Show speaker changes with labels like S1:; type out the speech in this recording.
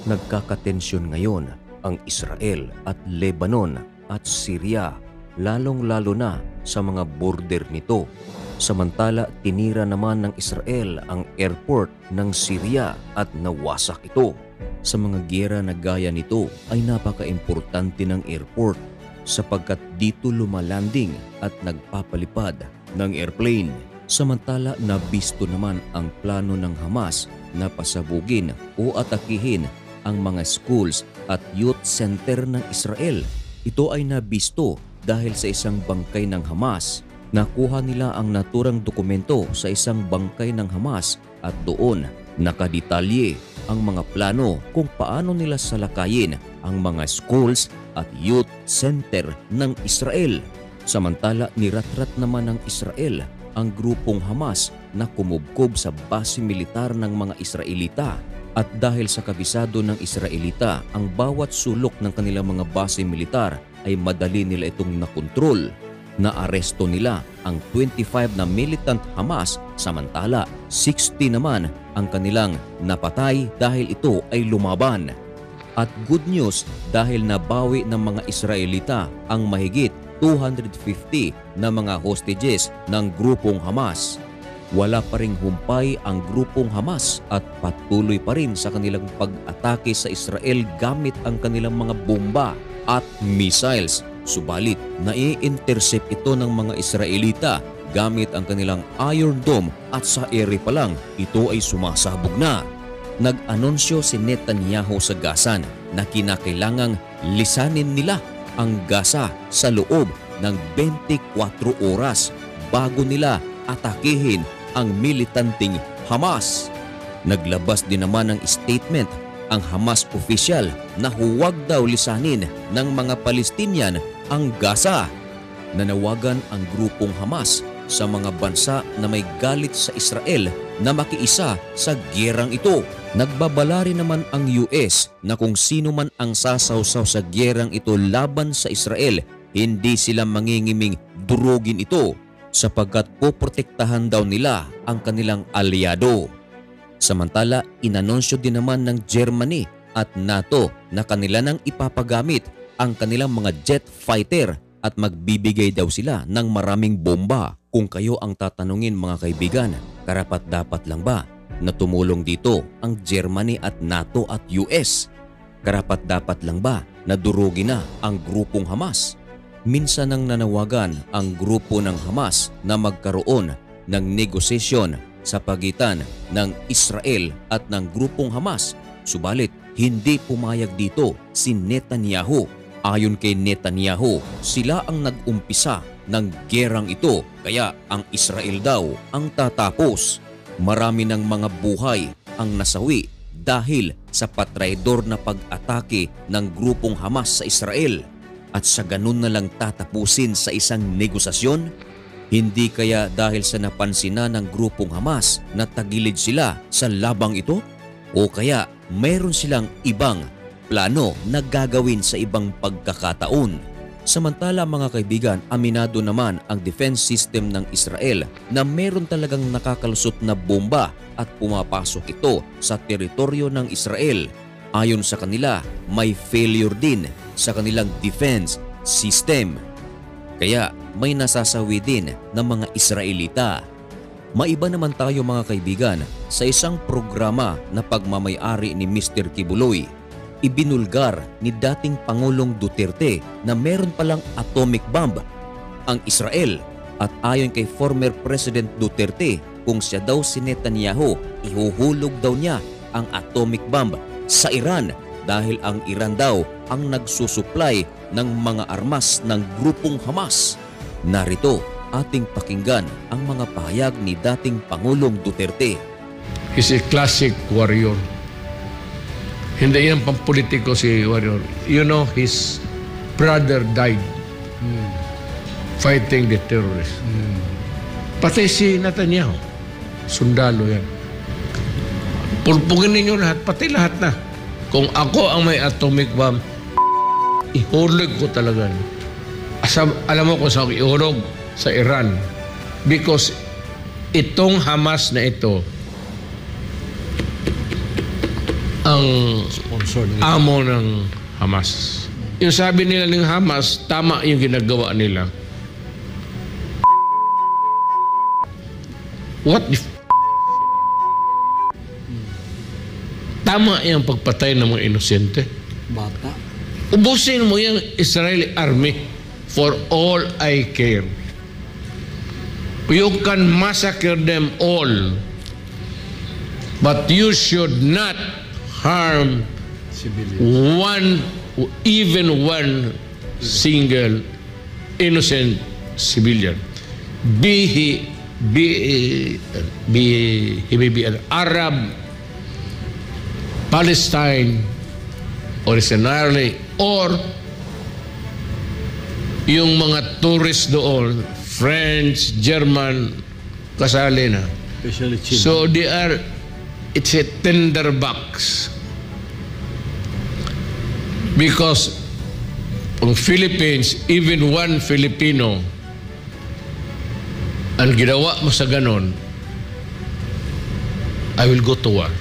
S1: Nagkakatensyon ngayon ang Israel at Lebanon at Syria, lalong-lalo na sa mga border nito. Samantala, tinira naman ng Israel ang airport ng Syria at nawasak ito. Sa mga giyera na gaya nito ay napaka-importante ng airport sapagkat dito lumalanding at nagpapalipad ng airplane. Samantala, nabisto naman ang plano ng Hamas na pasabugin o atakihin ang mga schools at youth center ng Israel. Ito ay nabisto dahil sa isang bangkay ng Hamas. Nakuha nila ang naturang dokumento sa isang bangkay ng Hamas at doon nakadetalye ang mga plano kung paano nila salakayin ang mga schools at youth center ng Israel. Samantala, niratrat naman ng Israel ang grupong Hamas na kumubkob sa base militar ng mga Israelita. At dahil sa kabisado ng Israelita ang bawat sulok ng kanilang mga base militar ay madali nila itong nakontrol. Naaresto nila ang 25 na militant Hamas, samantala 60 naman ang kanilang napatay dahil ito ay lumaban. At good news dahil nabawi ng mga Israelita ang mahigit 250 na mga hostages ng grupong Hamas. Wala pa ring humpay ang grupong Hamas at patuloy pa rin sa kanilang pag-atake sa Israel gamit ang kanilang mga bomba at missiles. Subalit, nai-intercept ito ng mga Israelita gamit ang kanilang Iron Dome at sa ere pa lang, ito ay sumasabog na. Nag-anunsyo si Netanyahu sa Gaza na kinakailangang lisanin nila ang Gaza sa loob ng 24 oras bago nila atakihin ang militanteng Hamas. Naglabas din naman ng statement ang Hamas official na huwag daw lisanin ng mga Palestinian ang Gaza. Nanawagan ang grupong Hamas sa mga bansa na may galit sa Israel na makiisa sa gyerang ito. Nagbabala rin naman ang US na kung sino man ang sasawsaw sa gyerang ito laban sa Israel, hindi sila mangingiming durugin ito sapagkat poprotektahan daw nila ang kanilang aliado. Samantala, inanunsyo din naman ng Germany at NATO na kanila nang ipapagamit ang kanilang mga jet fighter at magbibigay daw sila ng maraming bomba. Kung kayo ang tatanungin mga kaibigan, karapat-dapat lang ba na tumulong dito ang Germany at NATO at US? Karapat-dapat lang ba na durugin na ang grupong Hamas? Minsan nang nanawagan ang grupo ng Hamas na magkaroon ng negosasyon sa pagitan ng Israel at ng grupong Hamas. Subalit, hindi pumayag dito si Netanyahu. Ayon kay Netanyahu, sila ang nag-umpisa ng gerang ito kaya ang Israel daw ang tatapos. Marami ng mga buhay ang nasawi dahil sa patraidor na pag-atake ng grupong Hamas sa Israel. At sa ganun na lang tatapusin sa isang negosasyon? Hindi kaya dahil sa napansin na ng grupong Hamas na tagilid sila sa labang ito? O kaya mayroon silang ibang plano na gagawin sa ibang pagkakataon? Samantala mga kaibigan, aminado naman ang defense system ng Israel na meron talagang nakakalusot na bomba at pumapasok ito sa teritoryo ng Israel. Ayon sa kanila, may failure din sa kanilang defense system. Kaya may nasasawi din ng mga Israelita. Maiba naman tayo mga kaibigan sa isang programa na pagmamay-ari ni Mr. Kibuloy. Ibinulgar ni dating Pangulong Duterte na meron palang atomic bomb ang Israel. At ayon kay former President Duterte, kung siya daw si Netanyahu, ihuhulog daw niya ang atomic bomb sa Iran dahil ang Iran daw ang nagsusupply ng mga armas ng grupong Hamas. Narito ating pakinggan ang mga pahayag ni dating Pangulong Duterte.
S2: He's a classic warrior. Hindi yan pampolitiko si warrior. You know, his brother died fighting the terrorists. Pati si Netanyahu, sundalo yan. Pulpugin ninyo lahat, pati lahat na. Kung ako ang may atomic bomb, ihulog ko talaga. Alam mo kung saan ako ihulog? Sa Iran. Because itong Hamas na ito, ang
S3: Sponsor ng
S2: amo ng Hamas. Yung sabi nila ng Hamas, tama yung ginagawa nila. What if tama yung pagpatay ng mga inosente?
S3: bata.
S2: Ubusin mo yung Israeli army for all I care. You can massacre them all, but you should not harm
S3: Civilian.
S2: even one single innocent civilian. He may be an Arab, Palestine, originally, or yung mga tourist doon, French, German, kasali na.
S3: Especially children.
S2: So it's a tinderbox. Because ang Philippines, even one Filipino, ang ginawa mo sa ganon, I will go to war.